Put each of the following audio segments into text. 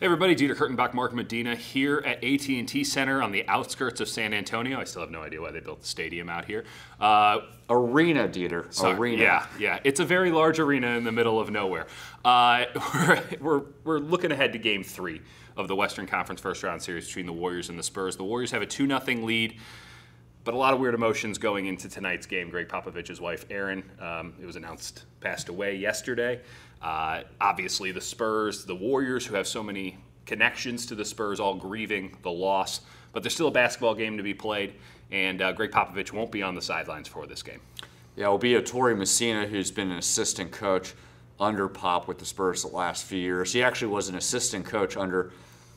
Hey everybody, Dieter Kurtenbach, Mark Medina here at AT&T Center on the outskirts of San Antonio. I still have no idea why they built the stadium out here. Arena, Dieter. Sorry, arena. Yeah. It's a very large arena in the middle of nowhere. We're looking ahead to Game 3 of the Western Conference first round series between the Warriors and the Spurs. The Warriors have a 2-0 lead, but a lot of weird emotions going into tonight's game. Greg Popovich's wife, Erin, it was announced, passed away yesterday. Obviously, the Spurs, the Warriors, who have so many connections to the Spurs, all grieving the loss. But there's still a basketball game to be played, and Greg Popovich won't be on the sidelines for this game. Yeah, it'll be Torrey Messina, who's been an assistant coach under Pop with the Spurs the last few years. He actually was an assistant coach under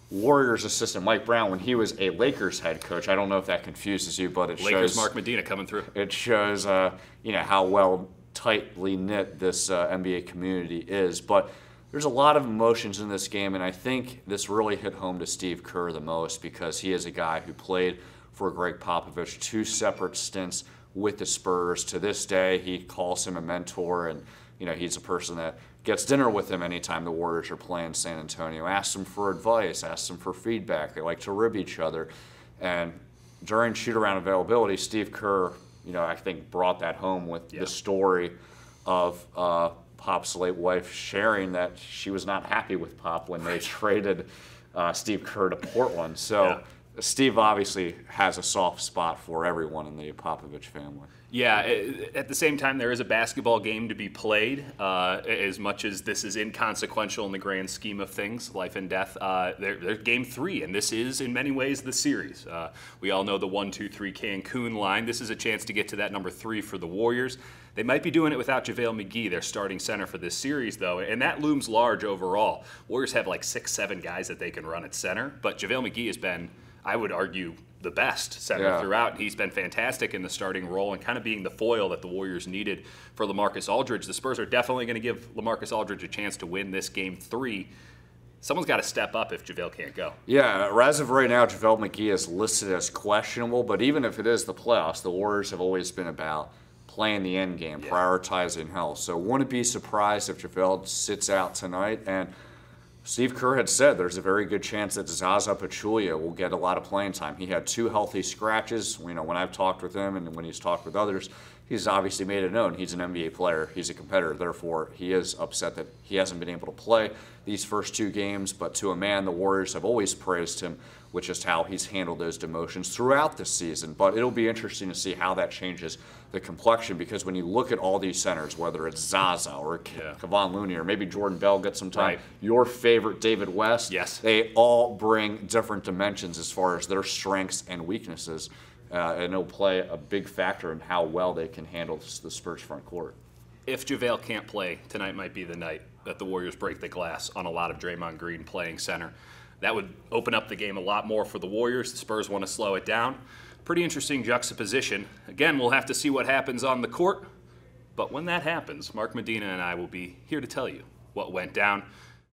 Warriors assistant Mike Brown when he was a Lakers head coach. I don't know if that confuses you, but it Lakers shows Mark Medina coming through. It shows how well tightly knit this NBA community is. But there's a lot of emotions in this game, and I think this really hit home to Steve Kerr the most because he is a guy who played for Greg Popovich 2 separate stints with the Spurs. To this day, he calls him a mentor, and he's a person that gets dinner with him anytime the Warriors are playing San Antonio, asks him for advice, asks him for feedback. They like to rib each other. And during shoot-around availability, Steve Kerr, I think brought that home with the story of Pop's late wife sharing that she was not happy with Pop when they traded Steve Kerr to Portland. So Steve obviously has a soft spot for everyone in the Popovich family. Yeah, at the same time, there is a basketball game to be played. As much as this is inconsequential in the grand scheme of things, life and death, there's Game 3, and this is, in many ways, the series. We all know the 1-2-3 Cancun line. This is a chance to get to that number 3 for the Warriors. They might be doing it without JaVale McGee, their starting center for this series, though, and that looms large overall. Warriors have like 6-7 guys that they can run at center, but JaVale McGee has been, I would argue, the best center throughout. He's been fantastic in the starting role and kind of being the foil that the Warriors needed for LaMarcus Aldridge. The Spurs are definitely going to give LaMarcus Aldridge a chance to win this Game 3. Someone's got to step up if JaVale can't go. Yeah, as of right now, JaVale McGee is listed as questionable, but even if it is the playoffs, the Warriors have always been about playing the end game, prioritizing health. So wouldn't be surprised if JaVale sits out tonight. And Steve Kerr had said there's a very good chance that Zaza Pachulia will get a lot of playing time. He had 2 healthy scratches. When I've talked with him and when he's talked with others, he's obviously made it known he's an NBA player. He's a competitor. Therefore, he is upset that he hasn't been able to play these first 2 games. But to a man, the Warriors have always praised him with just how he's handled those demotions throughout the season. But it'll be interesting to see how that changes the complexion, because when you look at all these centers, whether it's Zaza or Kevon Looney or maybe Jordan Bell gets some time, your favorite David West, they all bring different dimensions as far as their strengths and weaknesses, and it'll play a big factor in how well they can handle the Spurs front court. If JaVale can't play, tonight might be the night that the Warriors break the glass on a lot of Draymond Green playing center. That would open up the game a lot more for the Warriors. The Spurs want to slow it down. Pretty interesting juxtaposition. Again, we'll have to see what happens on the court. But when that happens, Mark Medina and I will be here to tell you what went down.